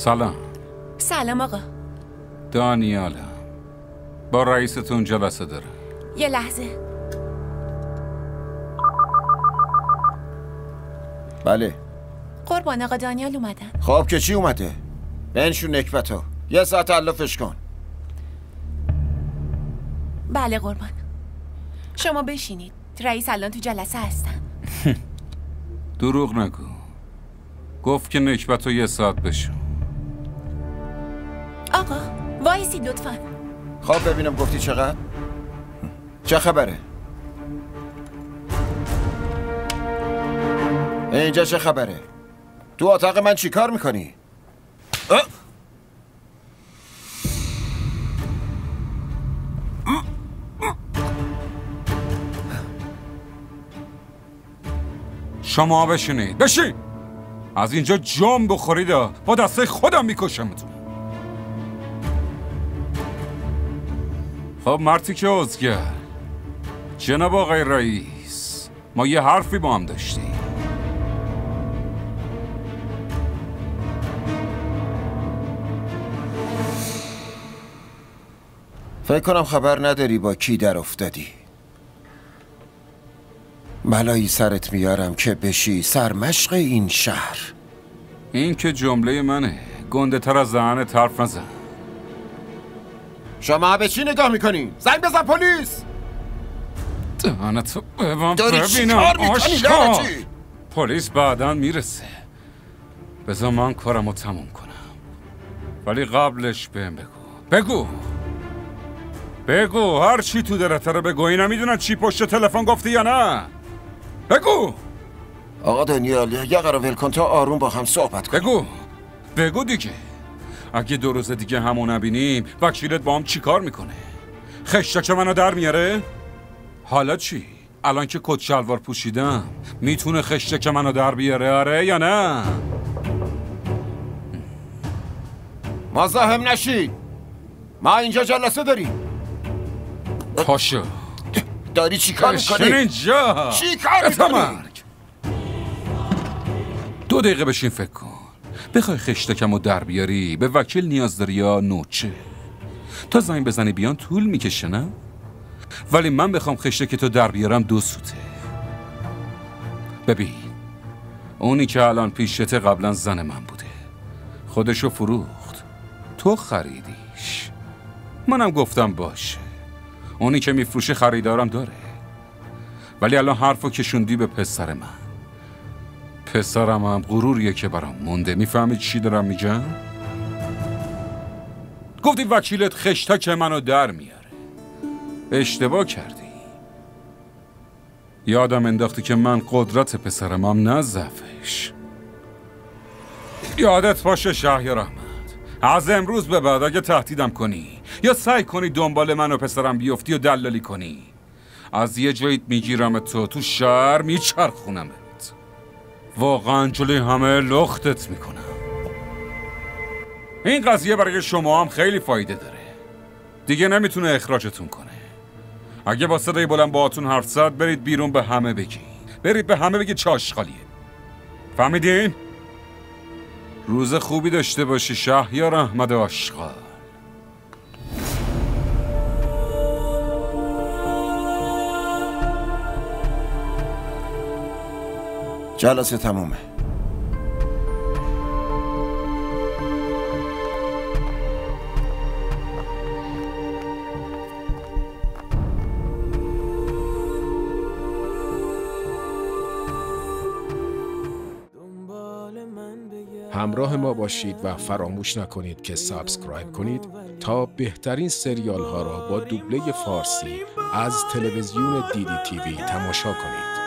سلام. سلام آقا. دانیالم. با رئیستون جلسه داره. یه لحظه. بله. قربان آقا دانیال اومدن. خب که چی اومده؟ بنشون نکبتو. یه ساعت علافش کن. بله قربان. شما بشینید. رئیس الان تو جلسه هستن. دروغ نگو. گفت که نکبتو یه ساعت بشون. آقا وایسید لطفا. خب ببینم گفتی چقدر؟ چه خبره؟ اینجا چه خبره؟ تو اتاق من چی کار میکنی؟ شما بشینید. بشین. از اینجا جام بخورید با دسته خودم میکشمتون. خب مرتی که عزگر. جناب آقای رئیس، ما یه حرفی با هم داشتیم. فکر کنم خبر نداری با کی در افتادی. بلایی سرت میارم که بشی سرمشق این شهر. این که جمله منه. گنده تر از دهنت حرف نزن. شما به چی نگاه میکنی؟ زنگ بزن پلیس. دهنتو ببینم. داری چی کار میکنی لعنتی؟ پلیس بعداً میرسه. بذار من کارمو تموم کنم. ولی قبلش بهم بگو هر چی تو دلت رو بگو. اینا میدونن چی پشت تلفن گفتی یا نه؟ بگو. آقا دانیال یه قرار ول کن تا آروم با هم صحبت کن. بگو دیگه. اگه 2 روز دیگه همو نبینیم وکیلت با هم چی کار میکنه؟ خشتک منو در میاره؟ حالا چی؟ الان که کت شلوار پوشیدم میتونه خشتک منو در بیاره آره یا نه؟ مزاحم نشی. ما اینجا جلسه داریم. پاشو. داری چی کار میکنی؟ اینجا چی کار میکنی؟ 2 دقیقه بشین فکر کن. بخوای خشتکمو در بیاری به وکیل نیاز داری یا نوچه؟ تا زنگ بزنی بیان طول میکشه نه؟ ولی من بخوام خشتکتو در بیارم 2 سوته. ببین اونی که الان پیشته قبلا زن من بوده. خودشو فروخت. تو خریدیش. منم گفتم باشه. اونی که میفروشه خریدارم داره. ولی الان حرفو کشوندی به پسر من. پسرم هم غروریه که برام مونده. میفهمی چی دارم میگم؟ گفتی وکیلت خشتک منو در میاره. اشتباه کردی. یادم انداختی که من قدرت پسرم هم نه ضعفش. یادت باشه شهریار احمد، از امروز به بعد اگه تهدیدم کنی یا سعی کنی دنبال من و پسرم بیفتی و دلالی کنی از یه جایت میگیرم تو شهر میچرخونمت. واقعا جلوی همه لختت میکنم. این قضیه برای شما هم خیلی فایده داره. دیگه نمیتونه اخراجتون کنه. اگه با صدای بلند باهاتون حرف زد برید بیرون به همه بگی. برید به همه بگید چه آشغالیه. فهمیدین؟ روز خوبی داشته باشی شهریار احمد آشغال. جلسه تمومه. همراه ما باشید و فراموش نکنید که سابسکرایب کنید تا بهترین سریال ها را با دوبله فارسی از تلویزیون دیدی تیوی تماشا کنید.